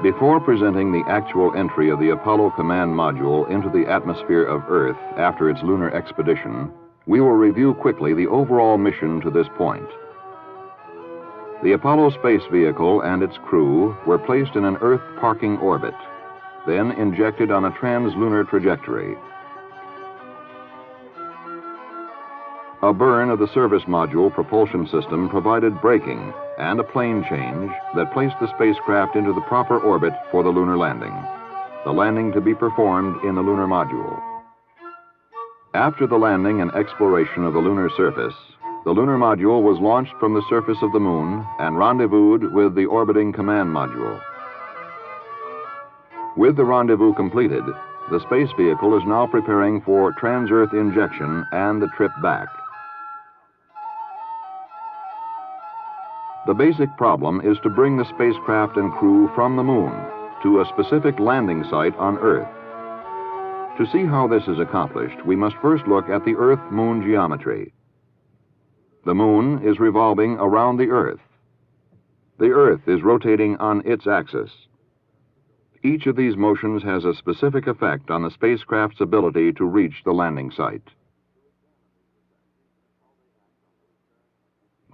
Before presenting the actual entry of the Apollo Command Module into the atmosphere of Earth after its lunar expedition, we will review quickly the overall mission to this point. The Apollo space vehicle and its crew were placed in an Earth parking orbit, then injected on a trans-lunar trajectory. A burn of the service module propulsion system provided braking and a plane change that placed the spacecraft into the proper orbit for the lunar landing, the landing to be performed in the lunar module. After the landing and exploration of the lunar surface, the lunar module was launched from the surface of the moon and rendezvoused with the orbiting command module. With the rendezvous completed, the space vehicle is now preparing for trans-Earth injection and the trip back. The basic problem is to bring the spacecraft and crew from the moon to a specific landing site on Earth. To see how this is accomplished, we must first look at the Earth-Moon geometry. The moon is revolving around the Earth. The Earth is rotating on its axis. Each of these motions has a specific effect on the spacecraft's ability to reach the landing site.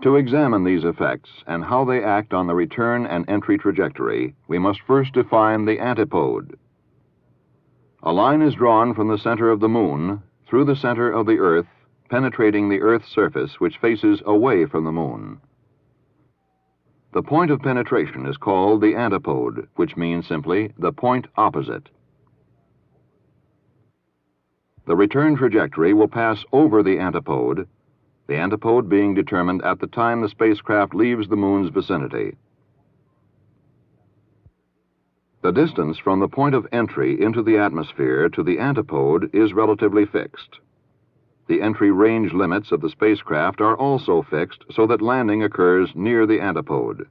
To examine these effects and how they act on the return and entry trajectory, we must first define the antipode. A line is drawn from the center of the moon through the center of the Earth, penetrating the Earth's surface, which faces away from the moon. The point of penetration is called the antipode, which means simply the point opposite. The return trajectory will pass over the antipode being determined at the time the spacecraft leaves the moon's vicinity. The distance from the point of entry into the atmosphere to the antipode is relatively fixed. The entry range limits of the spacecraft are also fixed so that landing occurs near the antipode.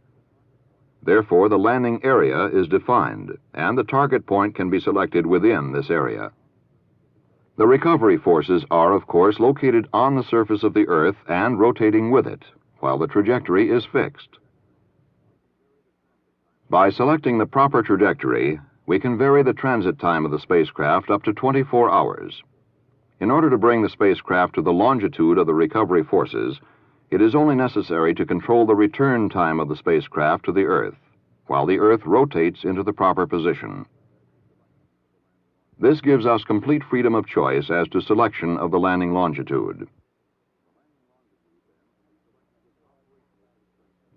Therefore, the landing area is defined, and the target point can be selected within this area. The recovery forces are, of course, located on the surface of the Earth and rotating with it, while the trajectory is fixed. By selecting the proper trajectory, we can vary the transit time of the spacecraft up to 24 hours. In order to bring the spacecraft to the longitude of the recovery forces, it is only necessary to control the return time of the spacecraft to the Earth, while the Earth rotates into the proper position. This gives us complete freedom of choice as to selection of the landing longitude.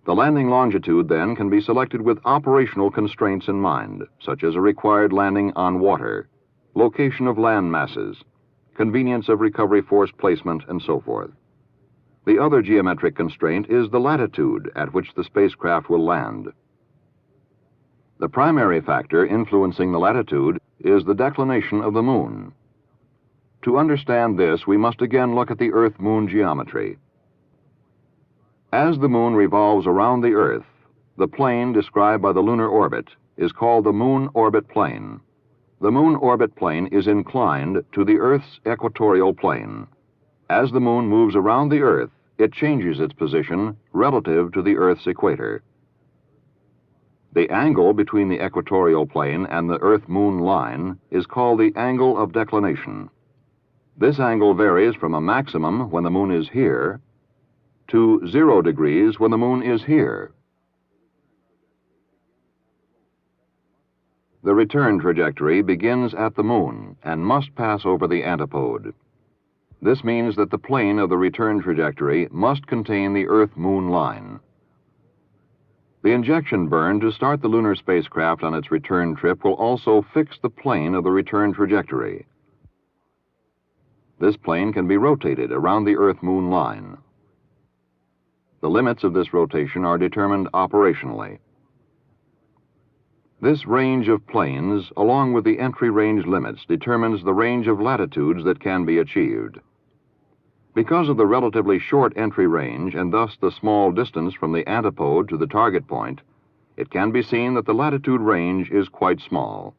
The landing longitude, then, can be selected with operational constraints in mind, such as a required landing on water, location of land masses, convenience of recovery force placement, and so forth. The other geometric constraint is the latitude at which the spacecraft will land. The primary factor influencing the latitude is the declination of the moon. To understand this, we must again look at the Earth-Moon geometry. As the moon revolves around the Earth, the plane described by the lunar orbit is called the moon orbit plane. The moon orbit plane is inclined to the Earth's equatorial plane. As the moon moves around the Earth, it changes its position relative to the Earth's equator. The angle between the equatorial plane and the Earth-Moon line is called the angle of declination. This angle varies from a maximum when the moon is here to 0 degrees when the moon is here. The return trajectory begins at the moon and must pass over the antipode. This means that the plane of the return trajectory must contain the Earth-Moon line. The injection burn to start the lunar spacecraft on its return trip will also fix the plane of the return trajectory. This plane can be rotated around the Earth-Moon line. The limits of this rotation are determined operationally. This range of planes, along with the entry range limits, determines the range of latitudes that can be achieved. Because of the relatively short entry range and thus the small distance from the antipode to the target point, it can be seen that the latitude range is quite small.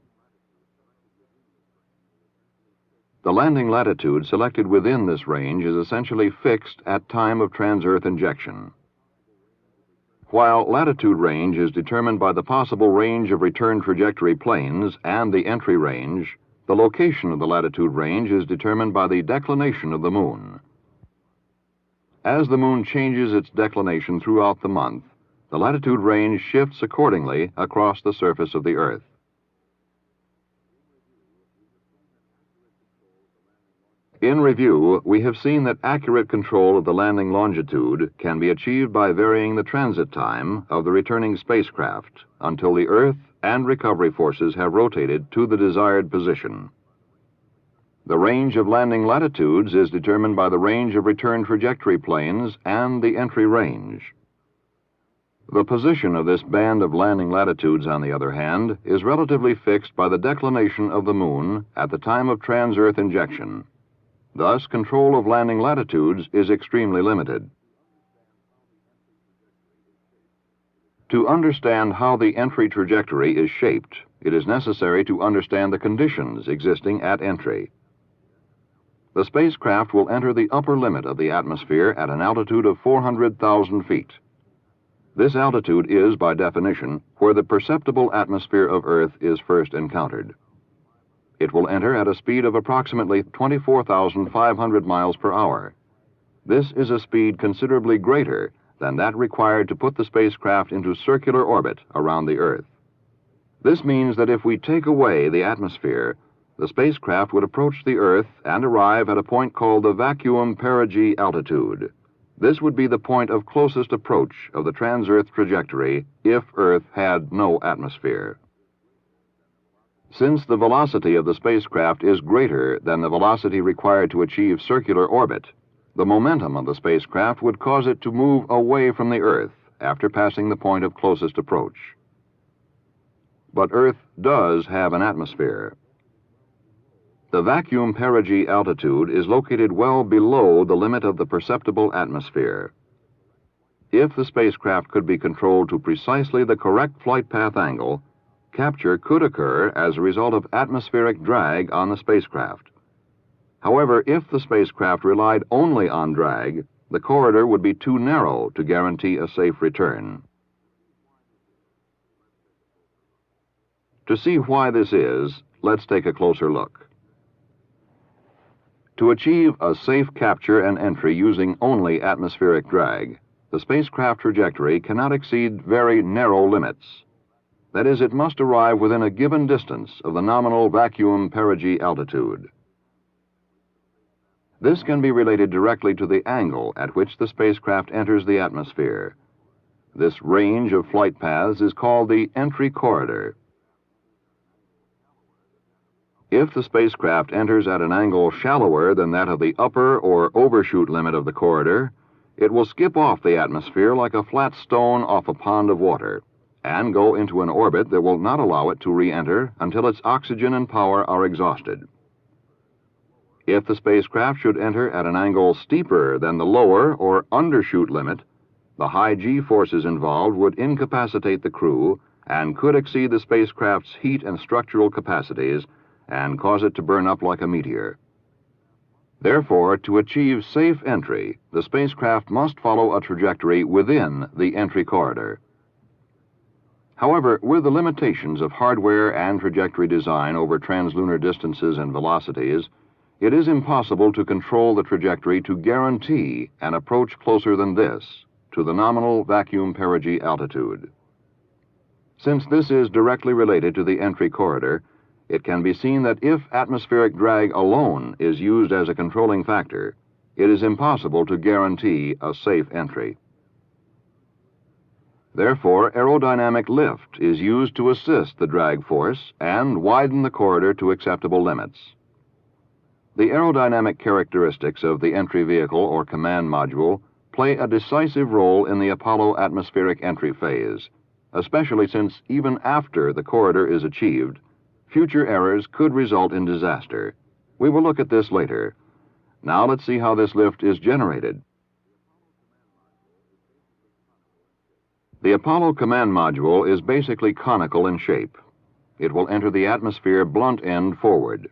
The landing latitude selected within this range is essentially fixed at time of trans-Earth injection. While latitude range is determined by the possible range of return trajectory planes and the entry range, the location of the latitude range is determined by the declination of the Moon. As the Moon changes its declination throughout the month, the latitude range shifts accordingly across the surface of the Earth. In review, we have seen that accurate control of the landing longitude can be achieved by varying the transit time of the returning spacecraft until the Earth and recovery forces have rotated to the desired position. The range of landing latitudes is determined by the range of return trajectory planes and the entry range. The position of this band of landing latitudes, on the other hand, is relatively fixed by the declination of the Moon at the time of trans-Earth injection. Thus, control of landing latitudes is extremely limited. To understand how the entry trajectory is shaped, it is necessary to understand the conditions existing at entry. The spacecraft will enter the upper limit of the atmosphere at an altitude of 400,000 feet. This altitude is, by definition, where the perceptible atmosphere of Earth is first encountered. It will enter at a speed of approximately 24,500 miles per hour. This is a speed considerably greater than that required to put the spacecraft into circular orbit around the Earth. This means that if we take away the atmosphere, the spacecraft would approach the Earth and arrive at a point called the vacuum perigee altitude. This would be the point of closest approach of the trans-Earth trajectory if Earth had no atmosphere. Since the velocity of the spacecraft is greater than the velocity required to achieve circular orbit, the momentum of the spacecraft would cause it to move away from the Earth after passing the point of closest approach. But Earth does have an atmosphere. The vacuum perigee altitude is located well below the limit of the perceptible atmosphere. If the spacecraft could be controlled to precisely the correct flight path angle, capture could occur as a result of atmospheric drag on the spacecraft. However, if the spacecraft relied only on drag, the corridor would be too narrow to guarantee a safe return. To see why this is, let's take a closer look. To achieve a safe capture and entry using only atmospheric drag, the spacecraft trajectory cannot exceed very narrow limits. That is, it must arrive within a given distance of the nominal vacuum perigee altitude. This can be related directly to the angle at which the spacecraft enters the atmosphere. This range of flight paths is called the entry corridor. If the spacecraft enters at an angle shallower than that of the upper or overshoot limit of the corridor, it will skip off the atmosphere like a flat stone off a pond of water and go into an orbit that will not allow it to re-enter until its oxygen and power are exhausted. If the spacecraft should enter at an angle steeper than the lower or undershoot limit, the high G forces involved would incapacitate the crew and could exceed the spacecraft's heat and structural capacities and cause it to burn up like a meteor. Therefore, to achieve safe entry, the spacecraft must follow a trajectory within the entry corridor. However, with the limitations of hardware and trajectory design over translunar distances and velocities, it is impossible to control the trajectory to guarantee an approach closer than this, to the nominal vacuum perigee altitude. Since this is directly related to the entry corridor, it can be seen that if atmospheric drag alone is used as a controlling factor, it is impossible to guarantee a safe entry. Therefore, aerodynamic lift is used to assist the drag force and widen the corridor to acceptable limits. The aerodynamic characteristics of the entry vehicle or command module play a decisive role in the Apollo atmospheric entry phase, especially since even after the corridor is achieved, future errors could result in disaster. We will look at this later. Now let's see how this lift is generated. The Apollo command module is basically conical in shape. It will enter the atmosphere blunt end forward.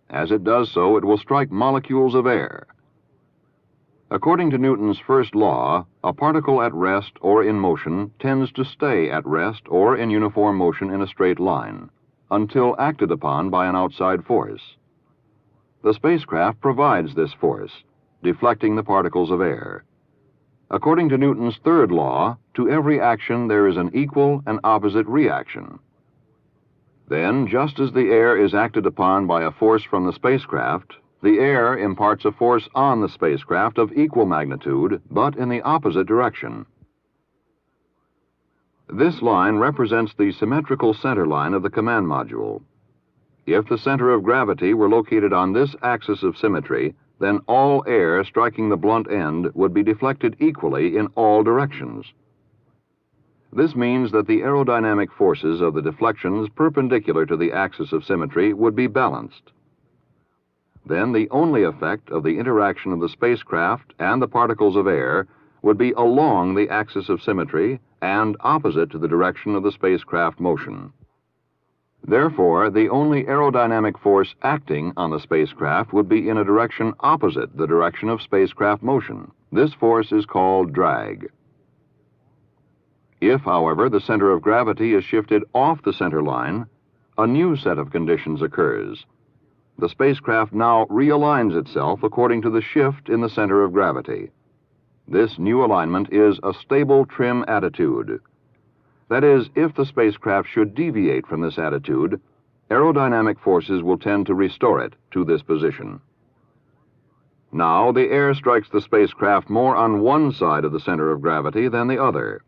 As it does so, it will strike molecules of air. According to Newton's first law, a particle at rest or in motion tends to stay at rest or in uniform motion in a straight line until acted upon by an outside force. The spacecraft provides this force, deflecting the particles of air. According to Newton's third law, to every action there is an equal and opposite reaction. Then, just as the air is acted upon by a force from the spacecraft, the air imparts a force on the spacecraft of equal magnitude, but in the opposite direction. This line represents the symmetrical center line of the command module. If the center of gravity were located on this axis of symmetry, then all air striking the blunt end would be deflected equally in all directions. This means that the aerodynamic forces of the deflections perpendicular to the axis of symmetry would be balanced. Then the only effect of the interaction of the spacecraft and the particles of air would be along the axis of symmetry and opposite to the direction of the spacecraft motion. Therefore, the only aerodynamic force acting on the spacecraft would be in a direction opposite the direction of spacecraft motion. This force is called drag. If, however, the center of gravity is shifted off the center line, a new set of conditions occurs. The spacecraft now realigns itself according to the shift in the center of gravity. This new alignment is a stable trim attitude. That is, if the spacecraft should deviate from this attitude, aerodynamic forces will tend to restore it to this position. Now, the air strikes the spacecraft more on one side of the center of gravity than the other.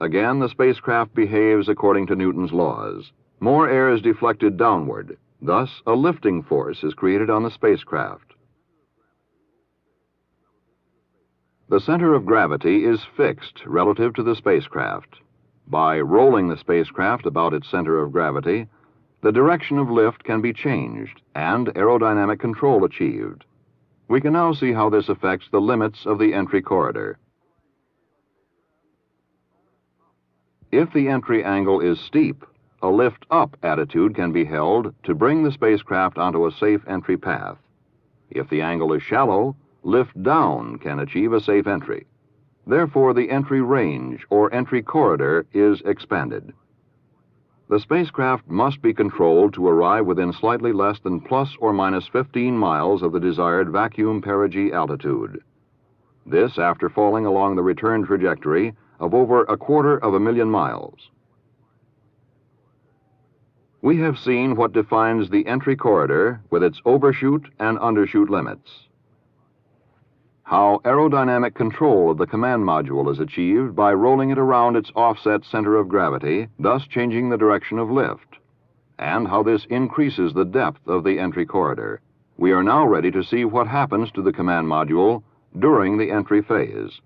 Again, the spacecraft behaves according to Newton's laws. More air is deflected downward. Thus, a lifting force is created on the spacecraft. The center of gravity is fixed relative to the spacecraft. By rolling the spacecraft about its center of gravity, the direction of lift can be changed and aerodynamic control achieved. We can now see how this affects the limits of the entry corridor. If the entry angle is steep, a lift-up attitude can be held to bring the spacecraft onto a safe entry path. If the angle is shallow, lift-down can achieve a safe entry. Therefore, the entry range or entry corridor is expanded. The spacecraft must be controlled to arrive within slightly less than plus or minus 15 miles of the desired vacuum perigee altitude. This after falling along the return trajectory of over 250,000 miles. We have seen what defines the entry corridor with its overshoot and undershoot limits. How aerodynamic control of the command module is achieved by rolling it around its offset center of gravity, thus changing the direction of lift, and how this increases the depth of the entry corridor. We are now ready to see what happens to the command module during the entry phase.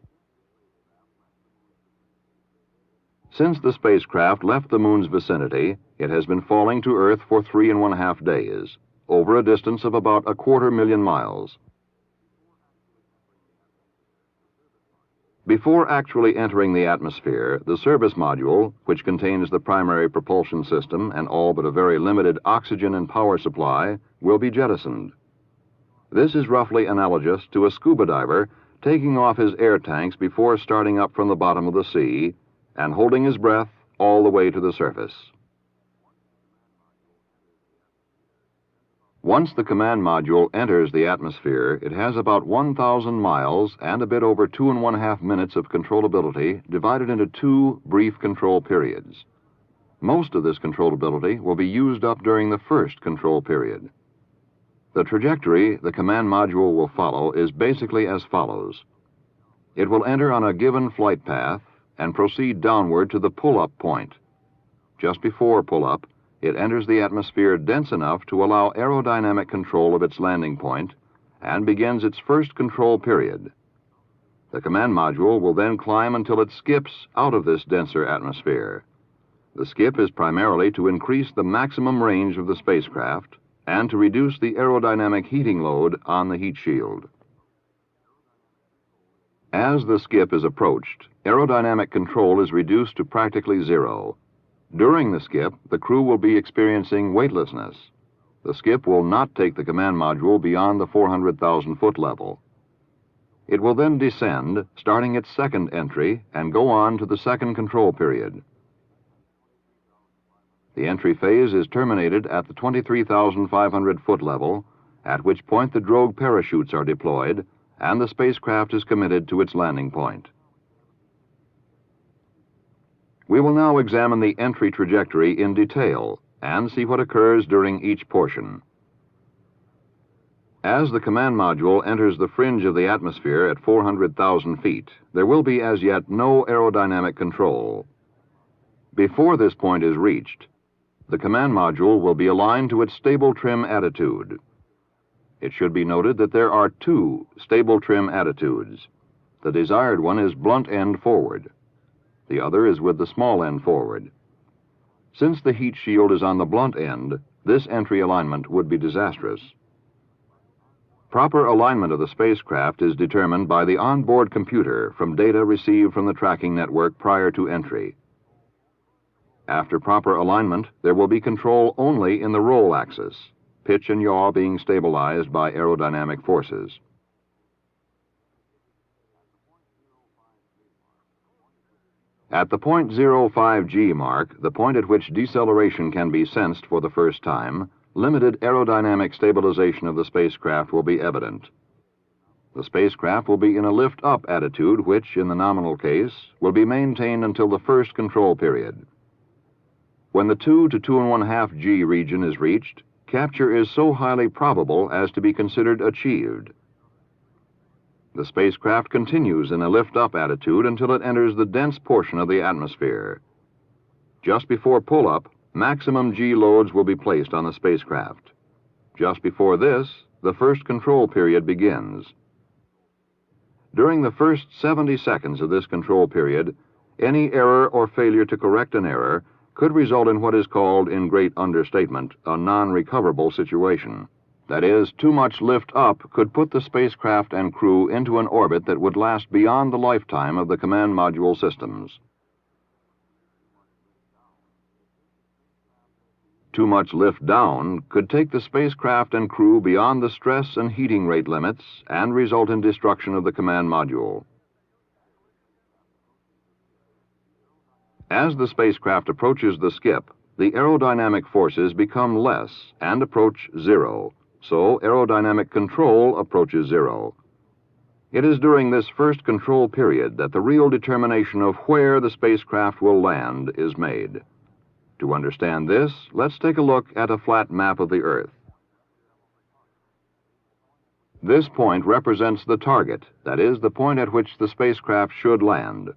Since the spacecraft left the moon's vicinity, it has been falling to Earth for 3.5 days, over a distance of about 250,000 miles. Before actually entering the atmosphere, the service module, which contains the primary propulsion system and all but a very limited oxygen and power supply, will be jettisoned. This is roughly analogous to a scuba diver taking off his air tanks before starting up from the bottom of the sea and holding his breath all the way to the surface. Once the command module enters the atmosphere, it has about 1,000 miles and a bit over 2.5 minutes of controllability divided into 2 brief control periods. Most of this controllability will be used up during the first control period. The trajectory the command module will follow is basically as follows. It will enter on a given flight path and proceed downward to the pull-up point. Just before pull-up, it enters the atmosphere dense enough to allow aerodynamic control of its landing point and begins its first control period. The command module will then climb until it skips out of this denser atmosphere. The skip is primarily to increase the maximum range of the spacecraft and to reduce the aerodynamic heating load on the heat shield. As the skip is approached, aerodynamic control is reduced to practically zero. During the skip, the crew will be experiencing weightlessness. The skip will not take the command module beyond the 400,000-foot level. It will then descend, starting its second entry, and go on to the second control period. The entry phase is terminated at the 23,500-foot level, at which point the drogue parachutes are deployed and the spacecraft is committed to its landing point. We will now examine the entry trajectory in detail and see what occurs during each portion. As the command module enters the fringe of the atmosphere at 400,000 feet, there will be as yet no aerodynamic control. Before this point is reached, the command module will be aligned to its stable trim attitude. It should be noted that there are two stable trim attitudes. The desired one is blunt end forward. The other is with the small end forward. Since the heat shield is on the blunt end, this entry alignment would be disastrous. Proper alignment of the spacecraft is determined by the onboard computer from data received from the tracking network prior to entry. After proper alignment, there will be control only in the roll axis, pitch and yaw being stabilized by aerodynamic forces. At the 0.05 G mark, the point at which deceleration can be sensed for the first time, limited aerodynamic stabilization of the spacecraft will be evident. The spacecraft will be in a lift-up attitude which, in the nominal case, will be maintained until the first control period. When the 2 to 2.5 G region is reached, capture is so highly probable as to be considered achieved. The spacecraft continues in a lift-up attitude until it enters the dense portion of the atmosphere. Just before pull-up, maximum G loads will be placed on the spacecraft. Just before this, the first control period begins. During the first 70 seconds of this control period, any error or failure to correct an error could result in what is called, in great understatement, a non-recoverable situation. That is, too much lift-up could put the spacecraft and crew into an orbit that would last beyond the lifetime of the command module systems. Too much lift down could take the spacecraft and crew beyond the stress and heating rate limits and result in destruction of the command module. As the spacecraft approaches the skip, the aerodynamic forces become less and approach zero, so aerodynamic control approaches zero. It is during this first control period that the real determination of where the spacecraft will land is made. To understand this, let's take a look at a flat map of the Earth. This point represents the target, that is, the point at which the spacecraft should land.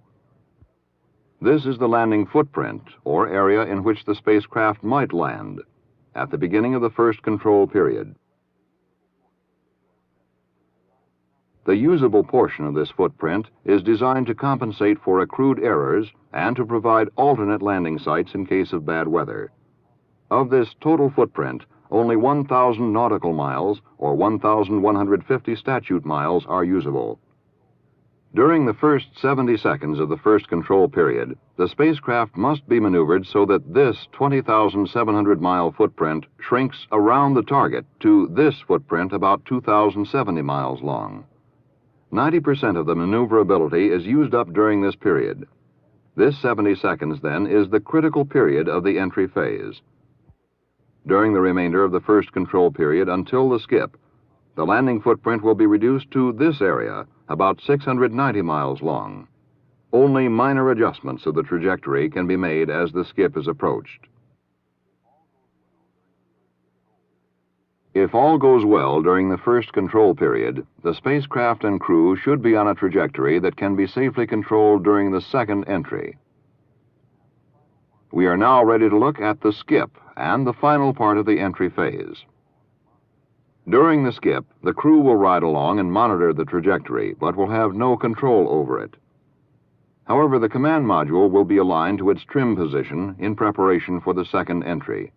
This is the landing footprint, or area in which the spacecraft might land, at the beginning of the first control period. The usable portion of this footprint is designed to compensate for accrued errors and to provide alternate landing sites in case of bad weather. Of this total footprint, only 1,000 nautical miles, or 1,150 statute miles, are usable. During the first 70 seconds of the first control period, the spacecraft must be maneuvered so that this 20,700-mile footprint shrinks around the target to this footprint about 2,070 miles long. 90% of the maneuverability is used up during this period. This 70 seconds, then, is the critical period of the entry phase. During the remainder of the first control period until the skip, the landing footprint will be reduced to this area, about 690 miles long. Only minor adjustments of the trajectory can be made as the skip is approached. If all goes well during the first control period, the spacecraft and crew should be on a trajectory that can be safely controlled during the second entry. We are now ready to look at the skip and the final part of the entry phase. During the skip, the crew will ride along and monitor the trajectory, but will have no control over it. However, the command module will be aligned to its trim position in preparation for the second entry.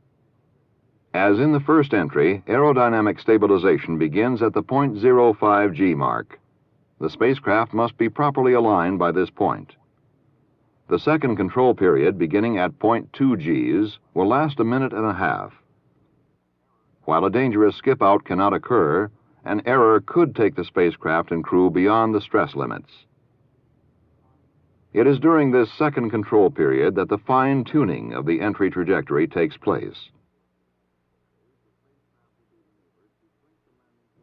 As in the first entry, aerodynamic stabilization begins at the 0.05 G mark. The spacecraft must be properly aligned by this point. The second control period, beginning at 0.2 Gs, will last a minute and a half. While a dangerous skip-out cannot occur, an error could take the spacecraft and crew beyond the stress limits. It is during this second control period that the fine-tuning of the entry trajectory takes place.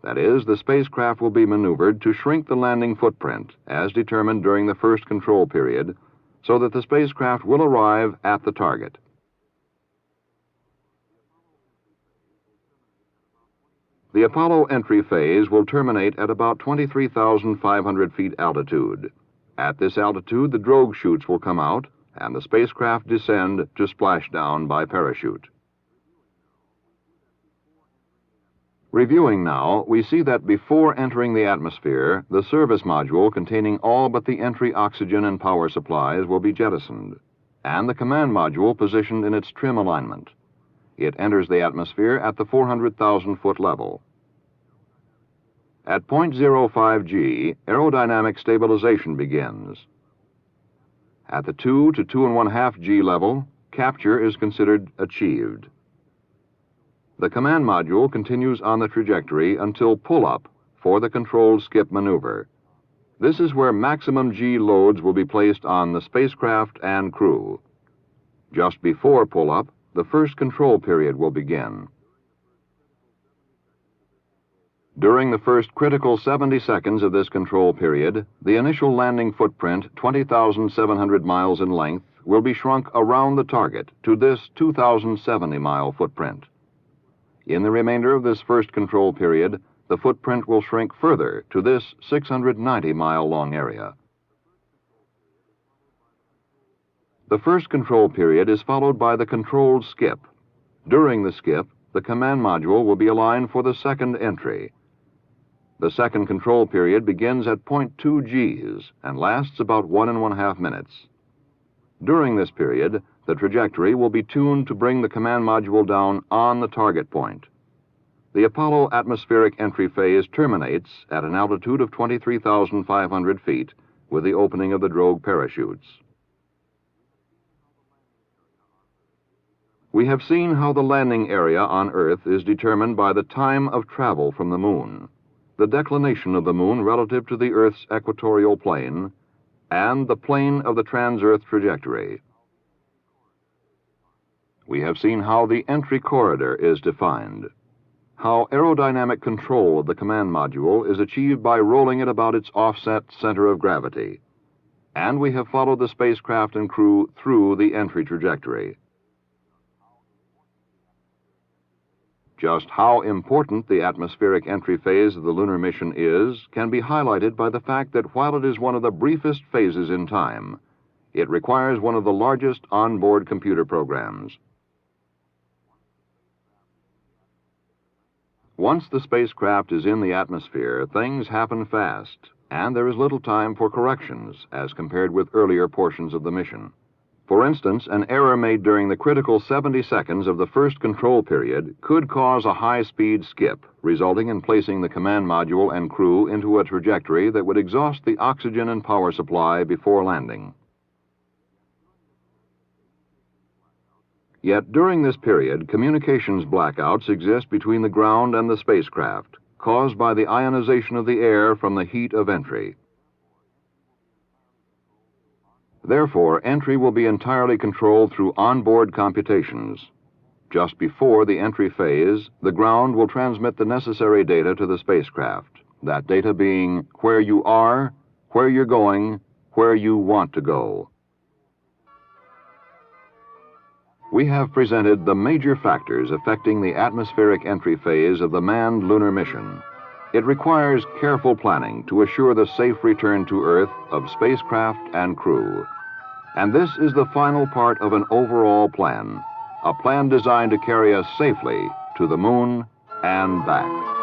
That is, the spacecraft will be maneuvered to shrink the landing footprint, as determined during the first control period, so that the spacecraft will arrive at the target. The Apollo entry phase will terminate at about 23,500 feet altitude. At this altitude, the drogue chutes will come out, and the spacecraft descend to splashdown by parachute. Reviewing now, we see that before entering the atmosphere, the service module containing all but the entry oxygen and power supplies will be jettisoned, and the command module positioned in its trim alignment. It enters the atmosphere at the 400,000-foot level. At 0.05 G, aerodynamic stabilization begins. At the 2 to 2.5 G level, capture is considered achieved. The command module continues on the trajectory until pull-up for the controlled skip maneuver. This is where maximum G loads will be placed on the spacecraft and crew. Just before pull-up, the first control period will begin. During the first critical 70 seconds of this control period, the initial landing footprint, 20,700 miles in length, will be shrunk around the target to this 2,070-mile footprint. In the remainder of this first control period, the footprint will shrink further to this 690-mile-long area. The first control period is followed by the controlled skip. During the skip, the command module will be aligned for the second entry. The second control period begins at 0.2 Gs and lasts about 1.5 minutes. During this period, the trajectory will be tuned to bring the command module down on the target point. The Apollo atmospheric entry phase terminates at an altitude of 23,500 feet with the opening of the drogue parachutes. We have seen how the landing area on Earth is determined by the time of travel from the Moon, the declination of the Moon relative to the Earth's equatorial plane, and the plane of the trans-Earth trajectory. We have seen how the entry corridor is defined, how aerodynamic control of the command module is achieved by rolling it about its offset center of gravity, and we have followed the spacecraft and crew through the entry trajectory. Just how important the atmospheric entry phase of the lunar mission is can be highlighted by the fact that while it is one of the briefest phases in time, it requires one of the largest onboard computer programs. Once the spacecraft is in the atmosphere, things happen fast, and there is little time for corrections as compared with earlier portions of the mission. For instance, an error made during the critical 70 seconds of the first control period could cause a high-speed skip, resulting in placing the command module and crew into a trajectory that would exhaust the oxygen and power supply before landing. Yet during this period, communications blackouts exist between the ground and the spacecraft, caused by the ionization of the air from the heat of entry. Therefore, entry will be entirely controlled through onboard computations. Just before the entry phase, the ground will transmit the necessary data to the spacecraft, that data being where you are, where you're going, where you want to go. We have presented the major factors affecting the atmospheric entry phase of the manned lunar mission. It requires careful planning to assure the safe return to Earth of spacecraft and crew. And this is the final part of an overall plan, a plan designed to carry us safely to the Moon and back.